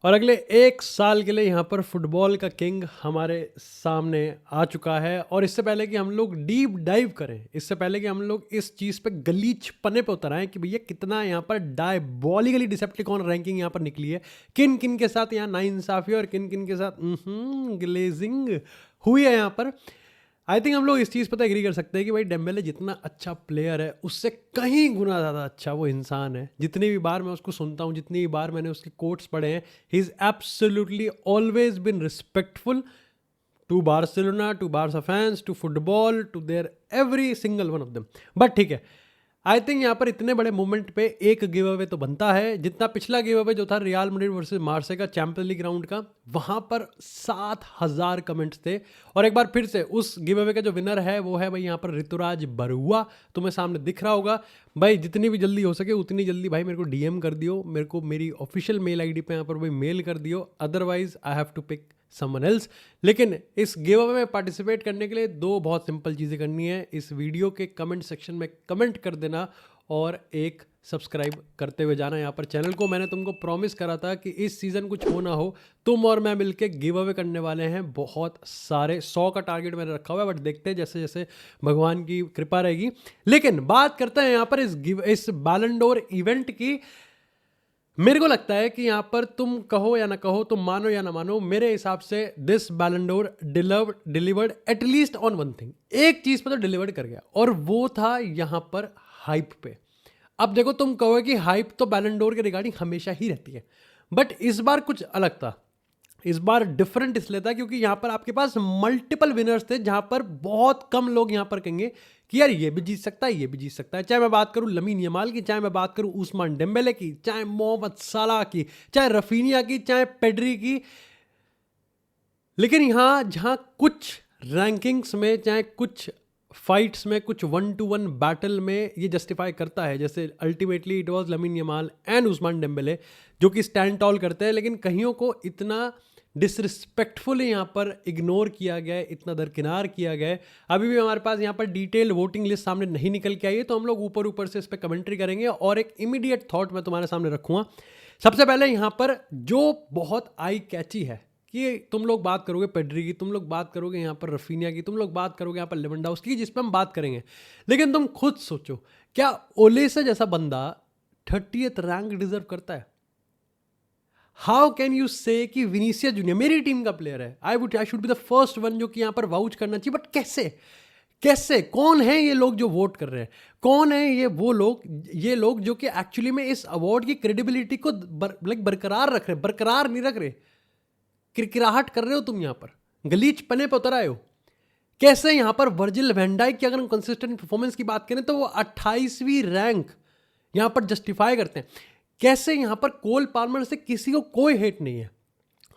और अगले 1 साल के लिए यहाँ पर फुटबॉल का किंग हमारे सामने आ चुका है। और इससे पहले कि हम लोग डीप डाइव करें, इससे पहले कि हम लोग इस चीज़ पे गलीच पन्ने पे उतर आएं कि भैया कितना यहाँ पर डायबॉलिकली डिसेप्टिकॉन रैंकिंग यहाँ पर निकली है, किन किन के साथ यहाँ नाइंसाफ़ी और किन किन के साथ ग्लेजिंग हुई है यहाँ पर। आई थिंक हम लोग इस चीज़ पर तो एग्री कर सकते हैं कि भाई डेम्बेले जितना अच्छा प्लेयर है उससे कहीं गुना ज़्यादा अच्छा वो इंसान है। जितनी भी बार मैं उसको सुनता हूँ, जितनी भी बार मैंने उसके कोट्स पढ़े हैं, he is absolutely always been respectful to Barcelona, to Barca fans, to football, to their every single one of them. But ठीक है, आई थिंक यहाँ पर इतने बड़े मूवमेंट पे एक गिव अवे तो बनता है। जितना पिछला गिव अवे जो था रियल मैड्रिड वर्सेस मार्से का चैंपियंस लीग राउंड का, वहाँ पर 7,000 कमेंट्स थे। और एक बार फिर से उस गिव अवे का जो विनर है वो है भाई यहाँ पर ऋतुराज बरुआ। तुम्हें सामने दिख रहा होगा भाई, जितनी भी जल्दी हो सके उतनी जल्दी भाई मेरे को डीएम कर दियो, मेरे को मेरी ऑफिशियल मेल आईडी पे यहाँ पर भाई मेल कर दियो, otherwise I have to pick someone else. लेकिन इस गिव अवे में पार्टिसिपेट करने के लिए 2 बहुत सिंपल चीज़ें करनी है। इस वीडियो के कमेंट सेक्शन में कमेंट कर देना और एक सब्सक्राइब करते हुए जाना यहाँ पर चैनल को। मैंने तुमको प्रॉमिस करा था कि इस सीज़न कुछ हो ना हो, तुम और मैं मिलके गिव अवे करने वाले हैं बहुत सारे। 100 का टारगेट मैंने रखा हुआ है, बट देखते हैं जैसे जैसे भगवान की कृपा रहेगी। लेकिन बात करते हैं यहाँ पर इस बैलन डोर इवेंट की। मेरे को लगता है कि यहाँ पर तुम कहो या ना कहो, तुम मानो या ना मानो, मेरे हिसाब से दिस बैलन door delivered at least on one thing. एक चीज़ पर तो डिलीवर्ड कर गया, और वो था यहाँ पर हाइप पे। अब देखो, तुम कहो कि हाइप तो बैलन डोर के रिगार्डिंग हमेशा ही रहती है, बट इस बार कुछ अलग था। इस बार डिफरेंट इसलिए था क्योंकि यहाँ पर आपके पास मल्टीपल विनर्स थे, जहाँ पर बहुत कम लोग यहाँ पर कहेंगे कि यार ये भी जीत सकता है, ये भी जीत सकता है। चाहे मैं बात करूँ लमीन यमाल की, चाहे मैं बात करूँ उस्मान डेम्बेले की, चाहे मोहम्मद सलाह की, चाहे रफीनिया की, चाहे पेड्री की। लेकिन यहाँ जहाँ कुछ रैंकिंग्स में, चाहे कुछ फाइट्स में, कुछ 1-to-1 बैटल में ये जस्टिफाई करता है, जैसे ultimately it was lamin Yamal and Ousmane Dembele जो कि स्टैंड टॉल करते हैं, लेकिन कईयों को इतना डिसरिस्पेक्टफुली यहाँ पर इग्नोर किया गया है, इतना दरकिनार किया गया है। अभी भी हमारे पास यहाँ पर डिटेल वोटिंग लिस्ट सामने नहीं निकल के आई है, तो हम लोग ऊपर ऊपर से इस पर कमेंट्री करेंगे। और एक इमीडिएट थॉट मैं तुम्हारे सामने रखूँगा। सबसे पहले यहाँ पर जो बहुत आई कैची है कि तुम लोग बात करोगे पेड्री की, तुम लोग बात करोगे यहाँ पर रफीनिया की, तुम लोग बात करोगे यहाँ पर लेवेंडोव्स्की की, जिस पर हम बात करेंगे। लेकिन तुम खुद सोचो, क्या ओलेसे जैसा बंदा 30th रैंक डिजर्व करता है? हाउ कैन यू से कि विनीसियस जूनियर मेरी टीम का प्लेयर है, I should be the first one जो कि यहाँ पर वाउच करना चाहिए, बट कैसे कौन है ये लोग जो वोट कर रहे हैं? कौन है ये लोग जो कि एक्चुअली में इस अवार्ड की क्रेडिबिलिटी को बरकरार रख रहे हैं? बरकरार नहीं रख रहे, किरकिराहट कर रहे हो तुम। यहाँ पर गलीच पने पर उतर आए हो। कैसे यहाँ पर वर्जिल वैन डाइक की अगर हम कंसिस्टेंट परफॉर्मेंस की बात करें तो वो 28वीं रैंक यहाँ पर जस्टिफाई करते हैं। कैसे यहाँ पर कोल पाल्मर से किसी को कोई हेट नहीं है,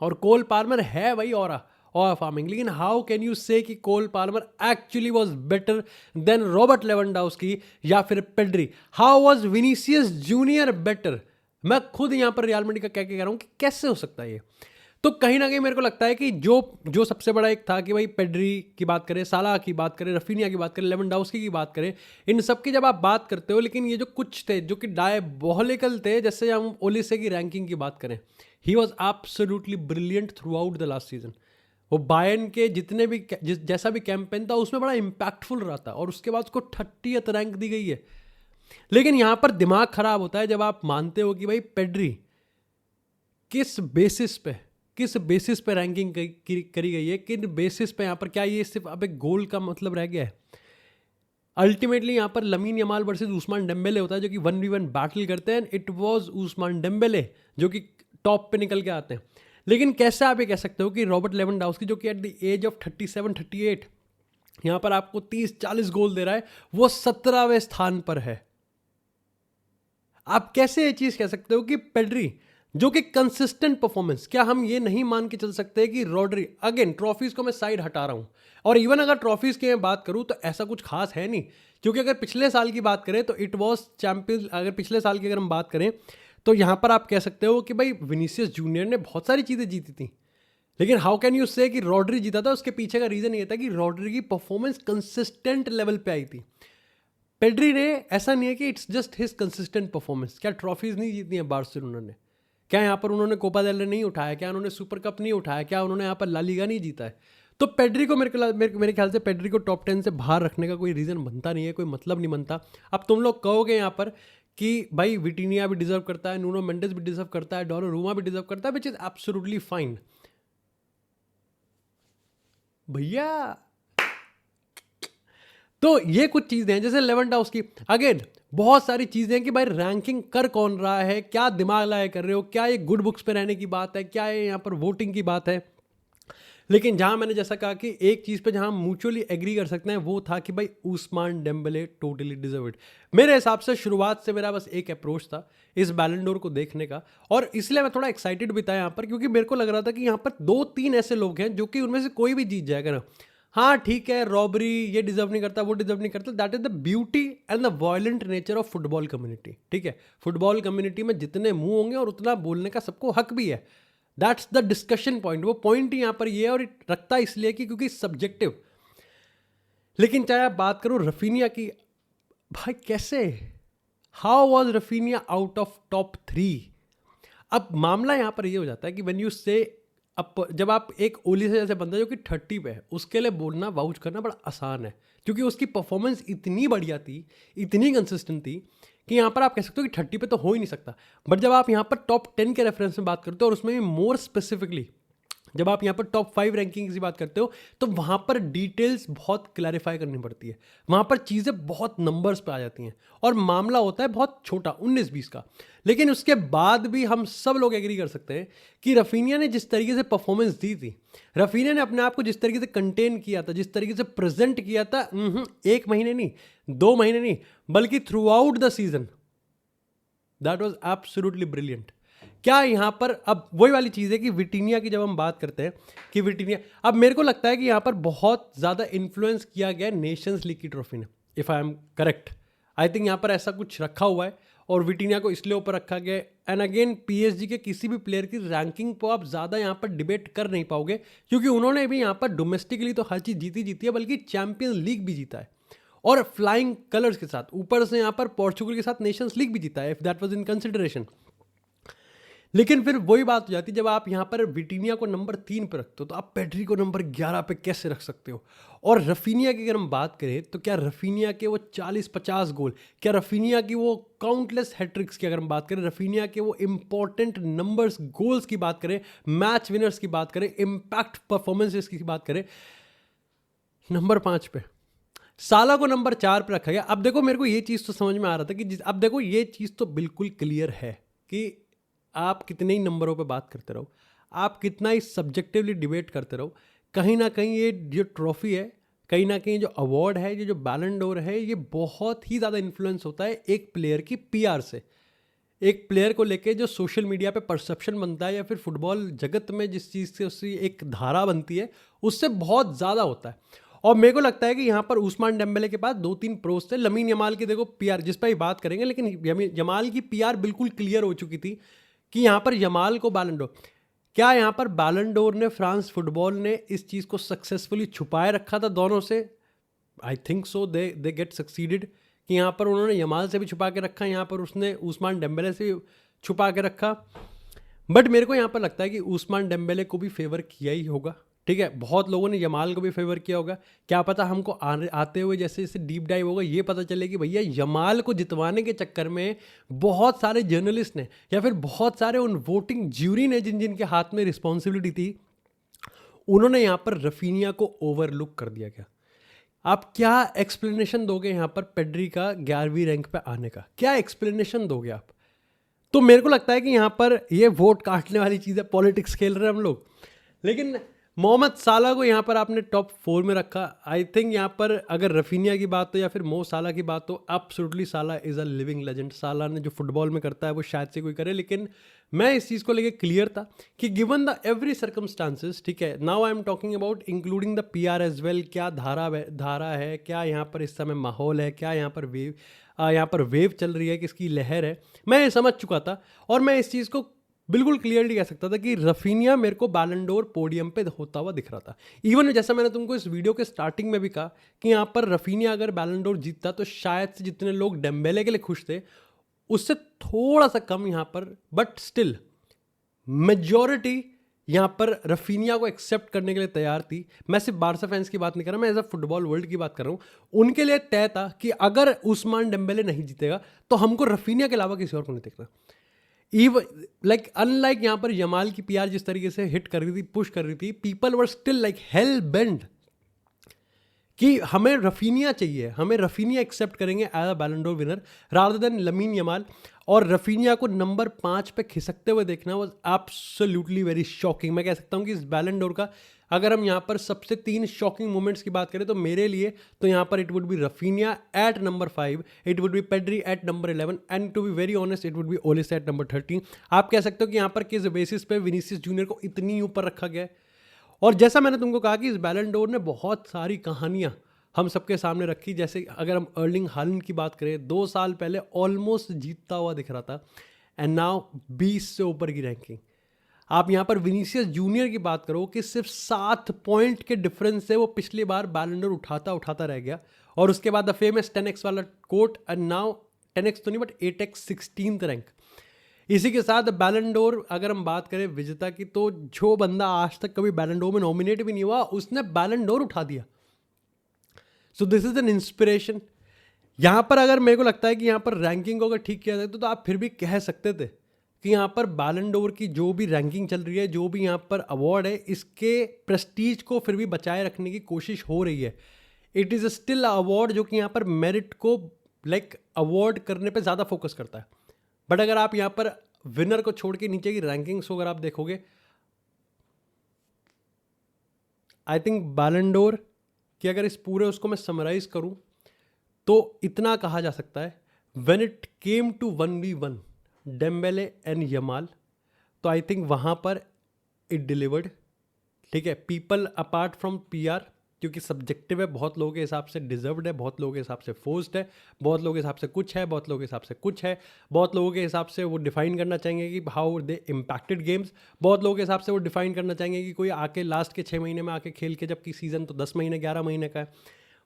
और कोल पाल्मर है वही और फार्मिंग। लेकिन हाउ कैन यू से कि Cole Palmer actually was better than Robert Lewandowski या फिर Pedri? How was Vinicius Junior better? मैं खुद यहाँ पर रियल मैड्रिड का क्या कह रहा हूँ कि कैसे हो सकता है ये। तो कहीं ना कहीं मेरे को लगता है कि जो सबसे बड़ा एक था कि भाई पेड्री की बात करें, साला की बात करें, रफीनिया की बात करें, लेवेंडोव्स्की की बात करें, इन सब की जब आप बात करते हो, लेकिन ये जो कुछ थे जो कि डायबॉलिकल थे, जैसे हम ओलिसे की रैंकिंग की बात करें, he was absolutely brilliant through out the last season. वो बायर्न के जितने भी जैसा भी कैंपेन था उसमें बड़ा इंपैक्टफुल रहा था, और उसके बाद उसको 30th रैंक दी गई है। लेकिन यहाँ पर दिमाग खराब होता है जब आप मानते हो कि भाई पेड्री किस बेसिस पे रैंकिंग करी गई है, किन बेसिस पे यहाँ पर, क्या ये सिर्फ अब एक गोल का मतलब रह गया है? अल्टीमेटली यहाँ पर lamin Yamal versus Ousmane Dembele होता है जो कि 1v1 बैटल करते हैं। इट वाज उस्मान डेम्बेले जो कि टॉप पे निकल के आते हैं। लेकिन कैसे आप ये कह सकते हो कि रॉबर्ट लेवेंडोव्स्की जो कि एट द एज ऑफ 37-38 यहाँ पर आपको 30-40 गोल दे रहा है, वो 17वें स्थान पर है? आप कैसे ये चीज़ कह सकते हो कि पेड्री जो कि कंसिस्टेंट परफॉर्मेंस, क्या हम ये नहीं मान के चल सकते कि रॉड्री, अगेन ट्रॉफीज को मैं साइड हटा रहा हूं, और इवन अगर ट्रॉफीज की मैं बात करूं तो ऐसा कुछ खास है नहीं, क्योंकि अगर पिछले साल की बात करें तो इट वॉज चैंपियंस। अगर पिछले साल की अगर हम बात करें तो यहां पर आप कह सकते हो कि भाई विनीसियस जूनियर ने बहुत सारी चीज़ें जीती थी, लेकिन हाउ कैन यू से कि रॉड्री जीता था? उसके पीछे का रीज़न ये था कि रॉड्री की परफॉर्मेंस कंसिस्टेंट लेवल पे आई थी। पेड्री ने ऐसा नहीं है कि it's just his consistent performance. क्या ट्रॉफीज नहीं जीतनी है बार्सिलोना ने? क्या यहाँ पर उन्होंने कोपा देल रे नहीं उठाया? क्या उन्होंने सुपर कप नहीं उठाया? क्या उन्होंने यहाँ पर ला लीगा नहीं जीता है? तो पेड्री को मेरे ख्याल से पेड्री को टॉप 10 से बाहर रखने का कोई रीज़न बनता नहीं है, कोई मतलब नहीं बनता। अब तुम लोग कहोगे यहाँ पर कि भाई विटिनिया भी डिजर्व करता है, नुनो मेंडेस भी डिजर्व करता है, डोनारूमा भी डिजर्व करता है, विच इज़ एब्सोल्युटली फाइन। भैया तो ये कुछ चीज़ें हैं, जैसे लेवेंडोव्स्की, अगेन बहुत सारी चीज़ें हैं कि भाई रैंकिंग कर कौन रहा है, क्या दिमाग लगाए कर रहे हो, क्या ये गुड बुक्स पे रहने की बात है, क्या ये यहाँ पर वोटिंग की बात है। लेकिन जहां मैंने जैसा कहा कि एक चीज़ पे जहां म्यूचुअली एग्री कर सकते हैं वो था कि भाई Usman Dembele totally deserve it. मेरे हिसाब से शुरुआत से मेरा बस एक अप्रोच था इस बैलन डोर को देखने का, और इसलिए मैं थोड़ा एक्साइटेड भी था यहाँ पर, क्योंकि मेरे को लग रहा था कि यहाँ पर 2-3 ऐसे लोग हैं जो कि उनमें से कोई भी जीत जाएगा ना। हाँ ठीक है, रॉबरी ये डिजर्व नहीं करता, वो डिजर्व नहीं करता, that is the beauty and the violent nature of football community. ठीक है, फुटबॉल कम्युनिटी में जितने मुंह होंगे और उतना बोलने का सबको हक भी है। That's the discussion point. वो पॉइंट ही यहाँ पर ये है, और रखता इसलिए कि क्योंकि सब्जेक्टिव। लेकिन चाहे आप बात करो रफीनिया की, भाई कैसे, how was Raphinha out of top 3? अब मामला यहाँ पर ये हो जाता है कि व्हेन यू से, अब जब आप एक ओली से जैसे बंदा जो कि 30 पे है, उसके लिए बोलना वाउच करना बड़ा आसान है, क्योंकि उसकी परफॉर्मेंस इतनी बढ़िया थी, इतनी कंसिस्टेंट थी कि यहाँ पर आप कह सकते हो कि 30 पे तो हो ही नहीं सकता। बट जब आप यहाँ पर टॉप 10 के रेफरेंस में बात करते हो, और उसमें भी मोर स्पेसिफिकली जब आप यहाँ पर टॉप 5 रैंकिंग की बात करते हो, तो वहाँ पर डिटेल्स बहुत क्लैरिफाई करनी पड़ती है, वहाँ पर चीज़ें बहुत नंबर्स पे आ जाती हैं, और मामला होता है बहुत छोटा 19-20 का। लेकिन उसके बाद भी हम सब लोग एग्री कर सकते हैं कि रफीनिया ने जिस तरीके से परफॉर्मेंस दी थी, रफीनिया ने अपने आप को जिस तरीके से कंटेन किया था, जिस तरीके से प्रेजेंट किया था, 1 महीने नहीं, 2 महीने नहीं, बल्कि through out the season, that was absolutely brilliant. क्या यहाँ पर अब वही वाली चीज़ है कि विटिनिया की जब हम बात करते हैं कि विटिनिया, अब मेरे को लगता है कि यहाँ पर बहुत ज़्यादा इन्फ्लुएंस किया गया नेशंस लीग की ट्रॉफी ने, if I am correct. I think यहाँ पर ऐसा कुछ रखा हुआ है, और विटिनिया को इसलिए ऊपर रखा गया है। एंड अगेन पीएसजी के किसी भी प्लेयर की रैंकिंग को आप ज़्यादा यहाँ पर डिबेट कर नहीं पाओगे, क्योंकि उन्होंने भी यहाँ पर डोमेस्टिकली तो हर चीज़ जीती है, बल्कि चैंपियंस लीग भी जीता है, और फ्लाइंग कलर्स के साथ। ऊपर से यहाँ पर पोर्चुगल के साथ नेशंस लीग भी जीता है, if that was in consideration. लेकिन फिर वही बात हो जाती है, जब आप यहाँ पर विटिनिया को नंबर 3 पे रखते हो, तो आप पेड्री को नंबर 11 पे कैसे रख सकते हो? और रफीनिया की अगर हम बात करें, तो क्या रफीनिया के वो 40-50 गोल, क्या रफीनिया की वो काउंटलेस हैट्रिक्स की अगर हम बात करें, रफीनिया के वो इंपॉर्टेंट नंबर्स, गोल्स की बात करें, मैच विनर्स की बात करें, इम्पैक्ट परफॉर्मेंसेस की बात करें, नंबर 5 पे साला को नंबर 4 पे रखा गया। अब देखो, मेरे को ये चीज़ तो समझ में आ रहा था कि अब देखो, ये चीज़ तो बिल्कुल क्लियर है कि आप कितने ही नंबरों पे बात करते रहो, आप कितना ही सब्जेक्टिवली डिबेट करते रहो, कहीं ना कहीं ये जो ट्रॉफी है, कहीं ना कहीं जो अवार्ड है, ये जो बैलन डोर है, ये बहुत ही ज़्यादा इन्फ्लुएंस होता है एक प्लेयर की पीआर से। एक प्लेयर को लेके जो सोशल मीडिया पे परसेप्शन बनता है, या फिर फुटबॉल जगत में जिस चीज़ से उसकी एक धारा बनती है, उससे बहुत ज़्यादा होता है। और मेरे को लगता है कि यहाँ पर उस्मान डेम्बेले के पास 2-3 प्रोस थे। लमीन यमाल की देखो पीआर, जिस पर ही बात करेंगे, लेकिन यमाल की पीआर बिल्कुल क्लियर हो चुकी थी कि यहाँ पर यमाल को बैलन डोर, क्या यहाँ पर बैलन डोर ने, फ्रांस फुटबॉल ने इस चीज़ को सक्सेसफुली छुपाए रखा था दोनों से? I think so, they get succeeded, कि यहाँ पर उन्होंने यमाल से भी छुपा के रखा, यहाँ पर उसने उस्मान डेम्बेले से भी छुपा के रखा। बट मेरे को यहाँ पर लगता है कि उस्मान डेम्बेले को भी फेवर किया ही होगा। ठीक है, बहुत लोगों ने यमाल को भी फेवर किया होगा। क्या पता हमको आते हुए जैसे जैसे डीप डाइव होगा, ये पता चले कि भैया यमाल को जितवाने के चक्कर में बहुत सारे जर्नलिस्ट ने, या फिर बहुत सारे उन वोटिंग ज्यूरी ने, जिन जिनके हाथ में रिस्पॉन्सिबिलिटी थी, उन्होंने यहाँ पर रफीनिया को ओवरलुक कर दिया। क्या आप क्या एक्सप्लेनेशन दोगे यहाँ पर पेड्री का 11वीं रैंक पे आने का? क्या एक्सप्लेनेशन दोगे आप? तो मेरे को लगता है कि यहाँ पर ये वोट काटने वाली चीज़ है, पॉलिटिक्स खेल रहे हैं हम लोग। लेकिन मोहम्मद साला को यहाँ पर आपने टॉप 4 में रखा। आई थिंक यहाँ पर अगर रफीनिया की बात हो या फिर मो साला की बात हो, एब्सोल्युटली साला इज़ अ लिविंग लेजेंड। साला ने जो फुटबॉल में करता है वो शायद से कोई करे। लेकिन मैं इस चीज़ को लेके क्लियर था कि गिवन द एवरी सर्कमस्टांसेस, ठीक है, now I am talking about including the PR as well, क्या धारा है, क्या यहाँ पर इस समय माहौल है, क्या यहाँ पर वेव चल रही है, किसकी लहर है, मैं ये समझ चुका था। और मैं इस चीज़ को बिल्कुल क्लियरली कह सकता था कि रफीनिया मेरे को बैलन डोर पोडियम पे होता हुआ दिख रहा था। इवन जैसा मैंने तुमको इस वीडियो के स्टार्टिंग में भी कहा कि यहाँ पर रफीनिया अगर बैलन डोर जीतता तो शायद से जितने लोग डेम्बेले के लिए खुश थे, उससे थोड़ा सा कम यहाँ पर, बट स्टिल मेजॉरिटी यहाँ पर रफीनिया को एक्सेप्ट करने के लिए तैयार थी। मैं सिर्फ बारसा फैंस की बात नहीं कर रहा, मैं एज अ फुटबॉल वर्ल्ड की बात कर रहा हूँ। उनके लिए तय था कि अगर उस्मान डेम्बेले नहीं जीतेगा तो हमको रफीनिया के अलावा किसी और को नहीं देखना। इवन लाइक अनलाइक यहाँ पर यमाल की पीआर जिस तरीके से हिट कर रही थी, पुश कर रही थी, people were still like hell bent कि हमें रफीनिया चाहिए, हमें रफीनिया एक्सेप्ट करेंगे as a Ballon d'Or winner rather than Lamine Yamal. और रफीनिया को नंबर 5 पे खिसकते हुए देखना वाज एब्सोल्युटली वेरी शॉकिंग। मैं कह सकता हूँ कि इस बैलन डोर का अगर हम यहाँ पर सबसे 3 शॉकिंग मोमेंट्स की बात करें तो मेरे लिए तो यहाँ पर it would be Raphinha at number 5, it would be Pedri at number 11 and to be very honest it would be Olise at number 13। आप कह सकते हो कि यहाँ पर किस बेसिस पे विनीसियस जूनियर को इतनी ऊपर रखा गया है। और जैसा मैंने तुमको कहा कि इस बैलन डोर ने बहुत सारी कहानियाँ हम सबके सामने रखी। जैसे अगर हम अर्लिंग हालैंड की बात करें, 2 साल पहले ऑलमोस्ट जीतता हुआ दिख रहा था एंड नाउ 20 से ऊपर की रैंकिंग। आप यहाँ पर विनीसियस जूनियर की बात करो कि सिर्फ 7 पॉइंट के डिफरेंस से वो पिछली बार बैलन डोर उठाता रह गया। और उसके बाद द फेमस 10x वाला कोट एंड नाउ 10x तो नहीं बट 8x 16th रैंक। इसी के साथ बैलन डोर अगर हम बात करें विजेता की, तो जो बंदा आज तक कभी बैलन डोर में नॉमिनेट भी नहीं हुआ उसने बैलन डोर उठा दिया। So this is an inspiration. यहाँ पर अगर मेरे को लगता है कि यहाँ पर रैंकिंग को अगर ठीक किया जाए तो आप फिर भी कह सकते थे कि यहाँ पर बैलन डोर की जो भी रैंकिंग चल रही है, जो भी यहाँ पर अवार्ड है, इसके प्रेस्टीज को फिर भी बचाए रखने की कोशिश हो रही है। इट इज़ स्टिल अवार्ड जो कि यहाँ पर मेरिट को लाइक अवार्ड करने पे ज़्यादा फोकस करता है। बट अगर आप यहाँ पर विनर को छोड़ के नीचे की रैंकिंग्स को अगर आप देखोगे, आई थिंक बैलन डोर कि अगर इस पूरे उसको मैं समराइज करूं तो इतना कहा जा सकता है, when it came to 1v1 Dembele and Yamal, तो आई थिंक वहाँ पर इट डिलीवर्ड। ठीक है, पीपल अपार्ट फ्रॉम पीआर, क्योंकि सब्जेक्टिव है, बहुत लोगों के हिसाब से डिजर्व्ड है, बहुत लोगों के हिसाब से फोर्स्ड है, बहुत लोगों के हिसाब से कुछ है, बहुत लोगों के हिसाब से कुछ है, बहुत लोगों के हिसाब से वो डिफाइन करना चाहेंगे कि हाउ दे इम्पैक्टेड गेम्स, बहुत लोगों के हिसाब से वो डिफाइन करना चाहेंगे कि कोई आके लास्ट के 6 महीने में आके खेल के, जबकि सीजन तो 10 महीने 11 महीने का है।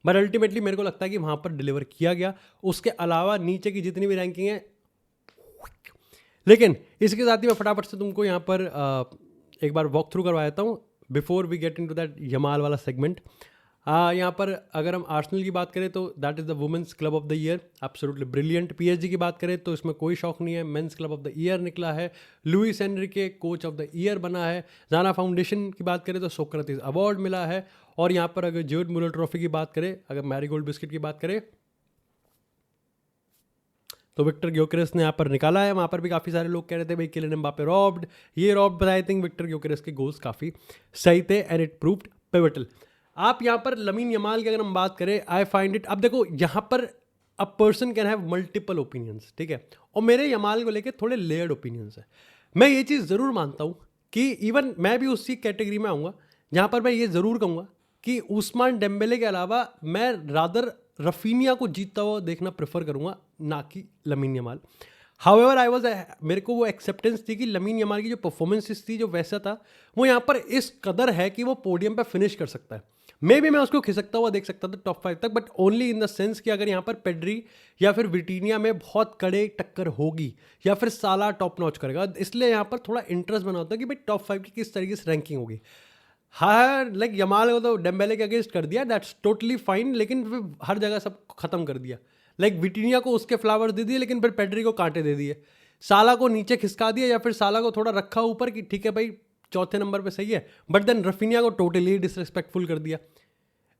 बट अल्टीमेटली मेरे को लगता है कि वहाँ पर डिलीवर किया गया। उसके अलावा नीचे की जितनी भी रैंकिंग है, लेकिन इसके साथ ही मैं फटाफट से तुमको यहाँ पर एक बार वॉक थ्रू करवा देता हूँ before we get into that Yamal वाला सेगमेंट। यहाँ पर अगर हम आर्सेनल की बात करें तो that is the women's club of the year, absolutely brilliant. PSG की बात करें तो इसमें कोई शौक नहीं है, mains club of the year निकला है। Luis Enrique coach of the year बना है। जाना फाउंडेशन की बात करें तो सोक्रेटिस अवार्ड मिला है। और यहाँ पर अगर जर्ड मुलर ट्रॉफी की बात करें, अगर मैरीगोल्ड बिस्किट की बात करें तो विक्टर ग्योकेरेस ने यहाँ पर निकाला है। वहाँ पर भी काफ़ी सारे लोग कह रहे थे भाई किलियन एम्बापे रॉब्ड, ये robbed, but I think Viktor Gyokeres के गोल्स काफ़ी सही थे एंड इट प्रूव्ड पिवटल। आप यहाँ पर लमीन यमाल की अगर हम बात करें, आई फाइंड इट, अब देखो यहाँ पर a person can have multiple opinions, ठीक है, और मेरे यमाल को लेकर थोड़े लेयर्ड ओपिनियंस है। मैं ये चीज़ ज़रूर मानता हूँ कि इवन मैं भी उसी कैटेगरी में आऊँगा जहाँ पर मैं ये ज़रूर कहूँगा कि उस्मान डेम्बेले के अलावा मैं रादर रफीनिया को जीतता हुआ देखना प्रेफर करूँगा, ना कि lamin Yamal. However I was, मेरे को वो एक्सेप्टेंस थी कि लमीन यमाल की जो परफॉर्मेंसेस थी, जो वैसा था, वो यहाँ पर इस कदर है कि वो पोडियम पे फिनिश कर सकता है। मे भी मैं उसको खिसकता हुआ देख सकता था टॉप 5 तक, but only in the sense कि अगर यहाँ पर पेड्री या फिर विटीनिया में बहुत कड़े टक्कर होगी या फिर साला टॉप नॉच करेगा, इसलिए यहाँ पर थोड़ा इंटरेस्ट बना होता है कि भाई टॉप 5 की किस तरीके से रैंकिंग होगी। हाँ, लाइक यमाल को तो डेम्बेले के अगेंस्ट कर दिया, दैट्स टोटली फाइन, लेकिन फिर हर जगह सब खत्म कर दिया। लाइक विटीनिया को उसके फ्लावर्स दे दिए, लेकिन फिर पेड्री को कांटे दे दिए। साला को नीचे खिसका दिया या फिर साला को थोड़ा रखा ऊपर कि ठीक है भाई चौथे नंबर पे सही है, बट देन रफीनिया को टोटली डिसरिस्पेक्टफुल कर दिया।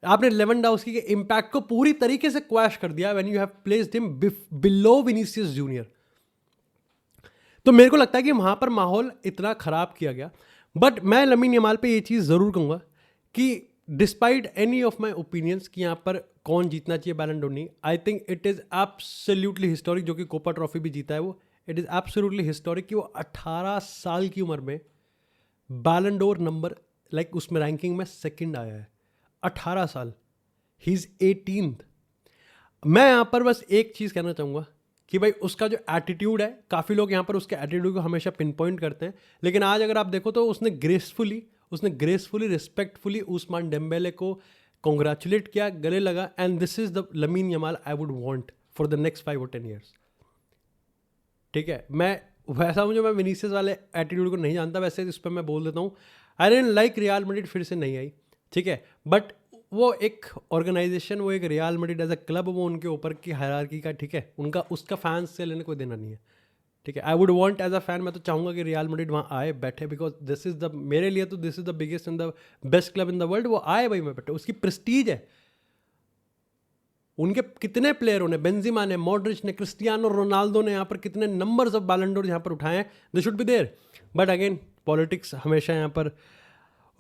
आपने लेवेंडोव्स्की के इम्पैक्ट को पूरी तरीके से क्वैश कर दिया when you have placed him below Vinicius junior. तो मेरे को लगता है कि वहां पर माहौल इतना खराब किया गया। बट मैं लमीन यमाल पे ये चीज़ ज़रूर कहूँगा कि despite any of my opinions कि यहाँ पर कौन जीतना चाहिए बैलन डोर नहीं, I think it is absolutely historic. जो कि कोपा ट्रॉफी भी जीता है वो, इट इज़ एब्सोल्युटली हिस्टोरिक कि वो 18 साल की उम्र में बैलन डोर नंबर लाइक उसमें रैंकिंग में सेकंड आया है। 18 साल, ही इज़ 18th। मैं यहाँ पर बस एक चीज़ कहना चाहूँगा कि भाई उसका जो एटीट्यूड है, काफ़ी लोग यहाँ पर उसके एटीट्यूड को हमेशा पिन पॉइंट करते हैं, लेकिन आज अगर आप देखो तो उसने ग्रेसफुली रिस्पेक्टफुली उस्मान डेम्बेले को कॉन्ग्रेचुलेट किया, गले लगा, and this is the lamin Yamal I would want for the next 5 or 10 years। ठीक है, मैं वैसा मुझे, मैं विनीसियस वाले एटीट्यूड को नहीं जानता, वैसे इस पर मैं बोल देता हूँ I didn't like real Madrid फिर से नहीं आई, ठीक है, बट वो एक ऑर्गेनाइजेशन, वो एक Real Madrid as a club, वो उनके ऊपर की हायरार्की का, ठीक है, उनका उसका फैंस से लेने कोई देना नहीं है, ठीक है। I would want as a fan, मैं तो चाहूँगा कि रियल मैड्रिड वहाँ आए, बैठे, बिकॉज दिस इज़ द, मेरे लिए तो this is the biggest and the best club in the world, वो आए भाई, मैं बैठे, उसकी प्रेस्टीज है, उनके कितने प्लेयरों ने, बेंजिमा ने, मॉड्रिच ने, क्रिस्टियानो रोनाल्डो ने यहाँ पर कितने नंबर्स ऑफ बैलन डोर यहाँ पर उठाए हैं, they should be there, but again politics हमेशा यहाँ पर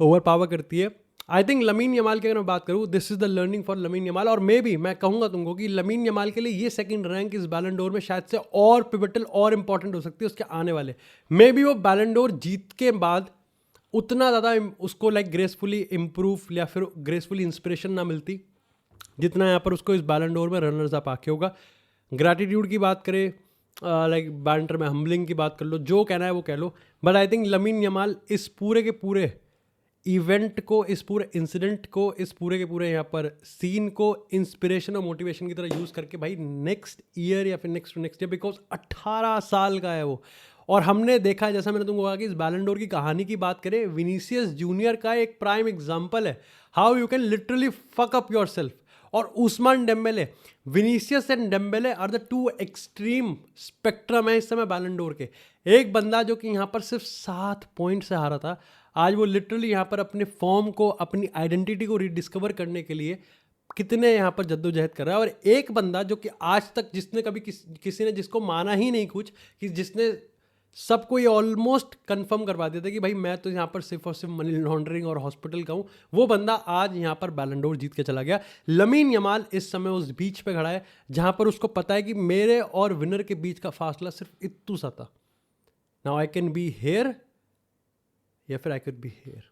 ओवर पावर करती है। आई थिंक लमीन यमाल की अगर मैं बात करूँ, this is the learning for Lamine Yamal, और मे बी मैं कहूँगा तुमको कि लमीन यमाल के लिए ये सेकंड रैंक इस बैलन डोर में शायद से और पिवटल और इंपॉर्टेंट हो सकती है उसके आने वाले, मे बी वो बैलन डोर जीत के बाद उतना ज़्यादा उसको लाइक ग्रेसफुली इम्प्रूव या फिर ग्रेसफुली इंस्पिरेशन ना मिलती जितना यहाँ पर उसको इस बैलन डोर में रनर्स अप आके होगा। ग्रैटिट्यूड की बात करें, लाइक बैंटर में हम्बलिंग की बात कर लो, जो कहना है वो कह लो, but I think lamin Yamal इस पूरे के पूरे इवेंट को, इस पूरे इंसिडेंट को, इस पूरे के पूरे यहाँ पर सीन को इंस्पिरेशन और मोटिवेशन की तरह यूज़ करके भाई नेक्स्ट ईयर या फिर नेक्स्ट ईयर, बिकॉज 18 साल का है वो, और हमने देखा, जैसा मैंने तुमको कहा कि इस बैलन डोर की कहानी की बात करें, विनीसियस जूनियर का एक प्राइम एग्जाम्पल है how you can literally fuck up your self, और Ousmane Dembele, Vinicius and Dembele are the two extreme spectrum है इस समय बैलन डोर के। एक बंदा जो कि यहाँ पर सिर्फ 7 पॉइंट से हारा था, आज वो लिटरली यहाँ पर अपने फॉर्म को, अपनी आइडेंटिटी को रिडिस्कवर करने के लिए कितने यहाँ पर जद्दोजहद कर रहा है, और एक बंदा जो कि आज तक जिसने कभी किसी ने जिसको माना ही नहीं कुछ, कि जिसने सबको ये ऑलमोस्ट कंफर्म करवा दिया था कि भाई मैं तो यहाँ पर सिर्फ और सिर्फ मनी लॉन्ड्रिंग और हॉस्पिटल का हूँ, वो बंदा आज यहाँ पर बैलन डोर जीत के चला गया। लमीन यमाल इस समय उस बीच पे खड़ा है जहाँ पर उसको पता है कि मेरे और विनर के बीच का फासला सिर्फ इतू सा था, now I can be here या फिर आई कैन बी हेयर।